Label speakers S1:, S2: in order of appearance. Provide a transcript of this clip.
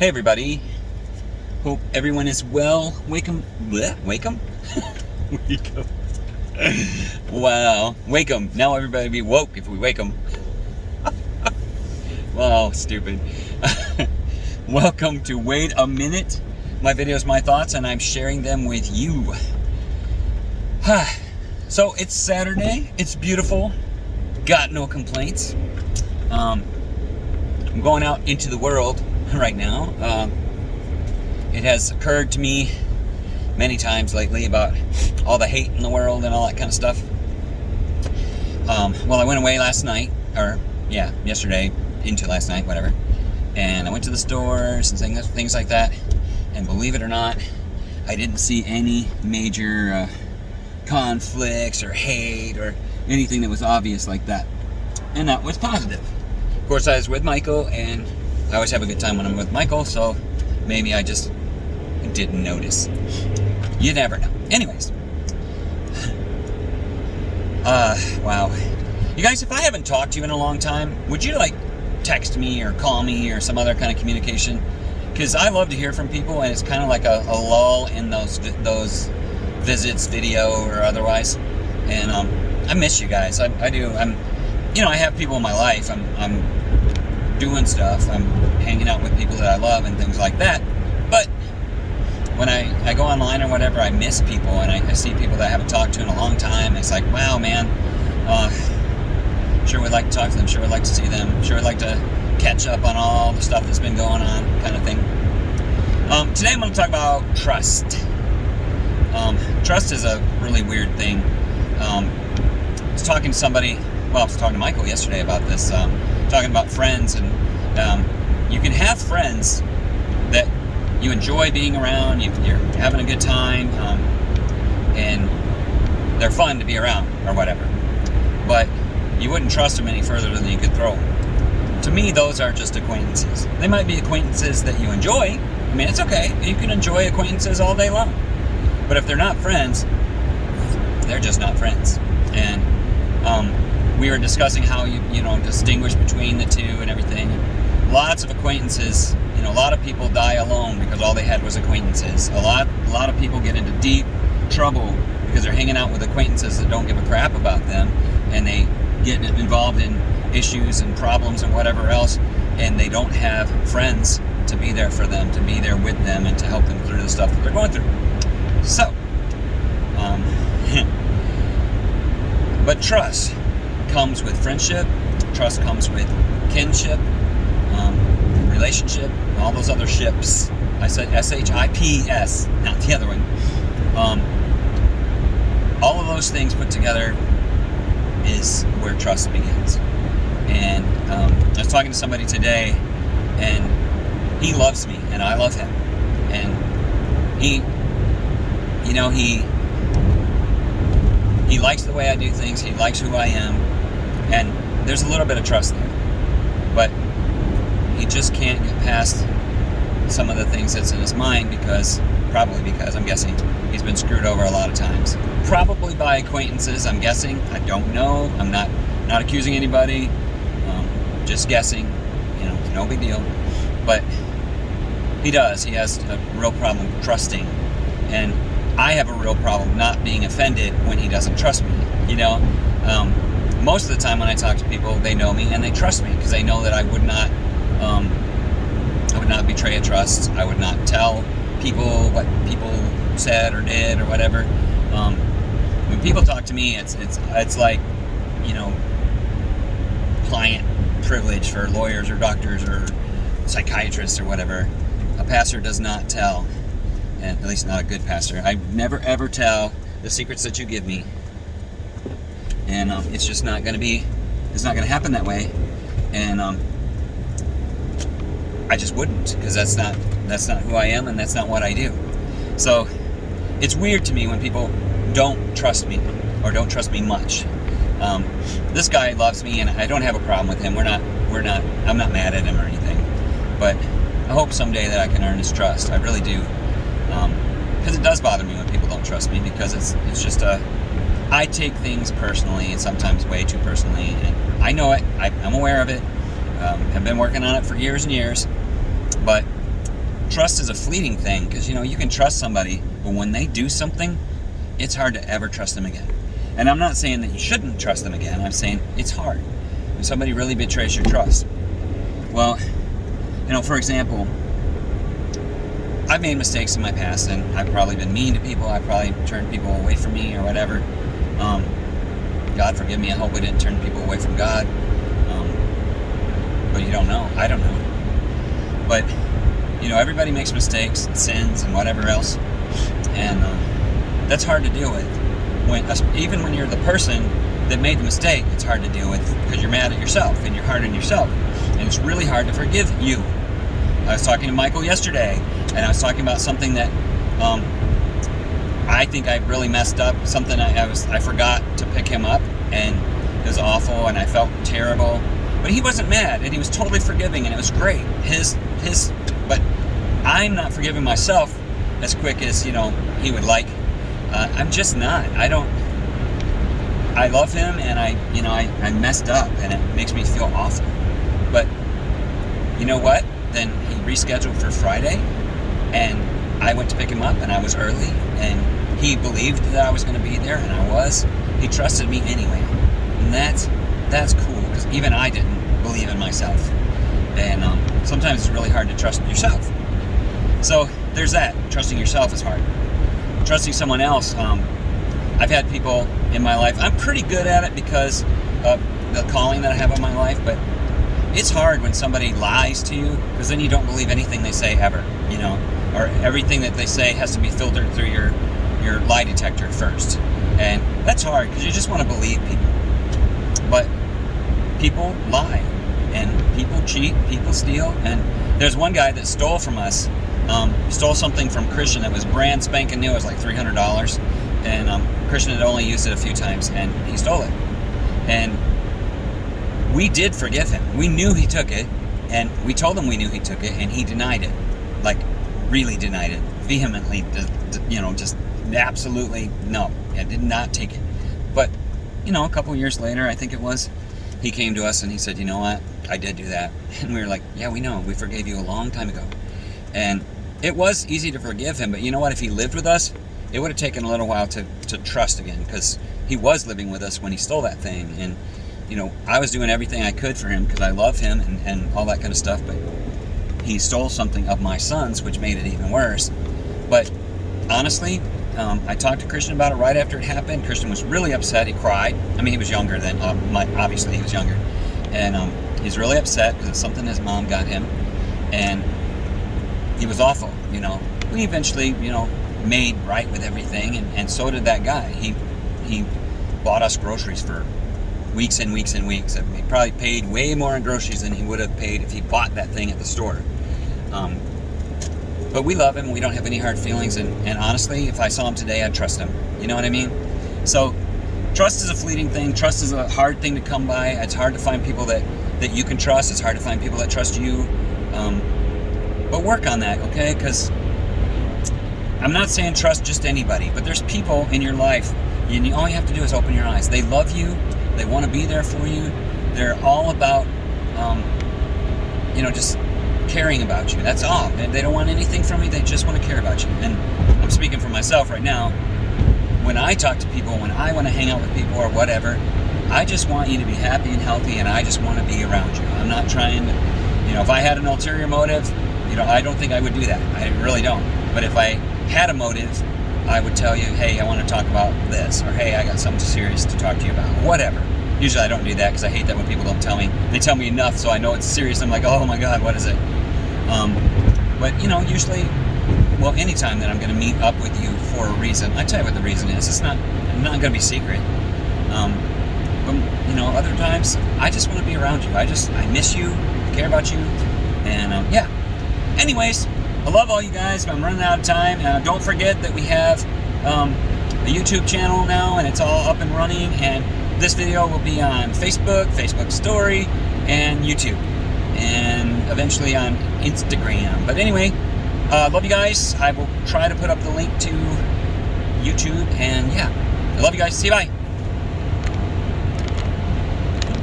S1: Hey everybody, hope everyone is well. Wake 'em. Wake 'em? Wake 'em. Wow, wake 'em. Now everybody be woke if we wake 'em. Wow, stupid. Welcome to Wait a Minute. My videos, my thoughts, and I'm sharing them with you. So it's Saturday, it's beautiful, got no complaints. I'm going out into the world right now. It has occurred to me many times lately about all the hate in the world and all that kind of stuff. Well, I went away last night, yesterday into last night, whatever, and I went to the stores and things like that, and believe it or not, I didn't see any major conflicts or hate or anything that was obvious like that, and that was positive. Of course, I was with Michael, and I always have a good time when I'm with Michael, so maybe I just didn't notice. You never know. Anyways. Wow. You guys, if I haven't talked to you in a long time, would you text me or call me or some other kind of communication? Because I love to hear from people, and it's kind of like a lull in those visits, video or otherwise. And I miss you guys. I do. I have people in my life. I'm doing stuff. I'm hanging out with people that I love and things like that. But when I go online or whatever, I miss people, and I see people that I haven't talked to in a long time. It's like, wow, man, sure would like to talk to them, sure would like to see them, sure would like to catch up on all the stuff that's been going on, kind of thing. Today I'm going to talk about trust. Trust is a really weird thing. I was talking to Michael yesterday about this, talking about friends, and you can have friends that you enjoy being around, you're having a good time, and they're fun to be around, or whatever. But you wouldn't trust them any further than you could throw them. To me, those are just acquaintances. They might be acquaintances that you enjoy. I mean, it's okay. You can enjoy acquaintances all day long. But if they're not friends, they're just not friends. And we were discussing how you distinguish between the two and everything. Lots of acquaintances, a lot of people die alone because all they had was acquaintances. A lot of people get into deep trouble because they're hanging out with acquaintances that don't give a crap about them, and they get involved in issues and problems and whatever else, and they don't have friends to be there for them, to be there with them, and to help them through the stuff that they're going through. So, but trust comes with friendship, trust comes with kinship, relationship, all those other ships. I said S-H-I-P-S, not the other one. All of those things put together is where trust begins. And I was talking to somebody today, and he loves me, and I love him. And he likes the way I do things. He likes who I am, and there's a little bit of trust there. But he just can't get past some of the things that's in his mind probably because I'm guessing he's been screwed over a lot of times. Probably by acquaintances, I'm guessing. I don't know. I'm not accusing anybody. Just guessing. No big deal. But he does. He has a real problem trusting. And I have a real problem not being offended when he doesn't trust me. Most of the time when I talk to people, they know me and they trust me because they know that I would not betray a trust. I would not tell people what people said or did or whatever. When people talk to me, it's like, client privilege for lawyers or doctors or psychiatrists or whatever. A pastor does not tell, and at least not a good pastor. I never ever tell the secrets that you give me, and it's just not going to happen that way, and I just wouldn't, because that's not who I am, and that's not what I do. So it's weird to me when people don't trust me or don't trust me much. This guy loves me, and I don't have a problem with him. I'm not mad at him or anything, but I hope someday that I can earn his trust. I really do, because it does bother me when people don't trust me, because it's just I take things personally, and sometimes way too personally, and I know it. I'm aware of it. Have been working on it for years and years, but trust is a fleeting thing, because you can trust somebody, but when they do something, it's hard to ever trust them again. And I'm not saying that you shouldn't trust them again. I'm saying it's hard when somebody really betrays your trust. Well, for example, I've made mistakes in my past, and I've probably been mean to people. I've probably turned people away from me or whatever. God forgive me. I hope I didn't turn people away from God. But you don't know. I don't know. But, everybody makes mistakes and sins and whatever else. And that's hard to deal with. Even when you're the person that made the mistake, it's hard to deal with, because you're mad at yourself and you're hard on yourself. And it's really hard to forgive you. I was talking to Michael yesterday, and I was talking about something that I think I really messed up. Something I forgot to pick him up, and it was awful, and I felt terrible. But he wasn't mad, and he was totally forgiving, and it was great. But I'm not forgiving myself as quick as he would like. I'm just not. I love him, and I messed up, and it makes me feel awful. But you know what? Then he rescheduled for Friday, and I went to pick him up, and I was early, and he believed that I was going to be there, and I was. He trusted me anyway, and that's cool, because even I didn't believe in myself, and sometimes it's really hard to trust yourself. So there's that. Trusting yourself is hard. Trusting someone else, I've had people in my life. I'm pretty good at it because of the calling that I have on my life, but it's hard when somebody lies to you, because then you don't believe anything they say ever, or everything that they say has to be filtered through your lie detector first. And that's hard, because you just want to believe people. But people lie, and people cheat, people steal. And there's one guy that stole from us. Stole something from Christian that was brand spanking new. It was like $300, and Christian had only used it a few times, and he stole it. And we did forgive him. We knew he took it, and we told him we knew he took it, and he denied it, like really denied it, vehemently. Just absolutely no. I did not take it. But a couple years later, I think it was, he came to us and he said, "You know what? I did do that." And we were like, "Yeah, we know. We forgave you a long time ago." And it was easy to forgive him, but you know what? If he lived with us, it would have taken a little while to trust again, because he was living with us when he stole that thing. And, I was doing everything I could for him because I love him and all that kind of stuff, but he stole something of my son's, which made it even worse. But honestly, I talked to Christian about it right after it happened. Christian was really upset. He cried. I mean, he was younger then. Obviously, he was younger. And he's really upset because it's something his mom got him. And he was awful, We eventually, made right with everything, and so did that guy. He bought us groceries for weeks and weeks and weeks. I mean, he probably paid way more in groceries than he would have paid if he bought that thing at the store. But we love him. We don't have any hard feelings, and honestly, if I saw him today, I'd trust him. You know what I mean? So trust is a fleeting thing. Trust is a hard thing to come by. It's hard to find people that you can trust. It's hard to find people that trust you. But work on that, okay? Because I'm not saying trust just anybody, but there's people in your life, and all you have to do is open your eyes. They love you. They want to be there for you. They're all about, just caring about you. That's all. They don't want anything from you. They just want to care about you. And I'm speaking for myself right now. When I talk to people, when I want to hang out with people or whatever, I just want you to be happy and healthy, and I just want to be around you. I'm not trying to, if I had an ulterior motive, I don't think I would do that. I really don't. But if I had a motive, I would tell you, hey, I want to talk about this, or hey, I got something serious to talk to you about, whatever. Usually I don't do that because I hate that when people don't tell me. They tell me enough so I know it's serious. I'm like, oh my God, what is it? But usually, anytime that I'm going to meet up with you for a reason, I tell you what the reason is. It's not going to be secret. But other times I just want to be around you. I miss you, I care about you, and yeah. Anyways, I love all you guys, but I'm running out of time. Don't forget that we have a YouTube channel now, and it's all up and running. And this video will be on Facebook Story, and YouTube, and eventually on Instagram. But anyway, love you guys. I will try to put up the link to YouTube, and yeah, I love you guys. See you, bye.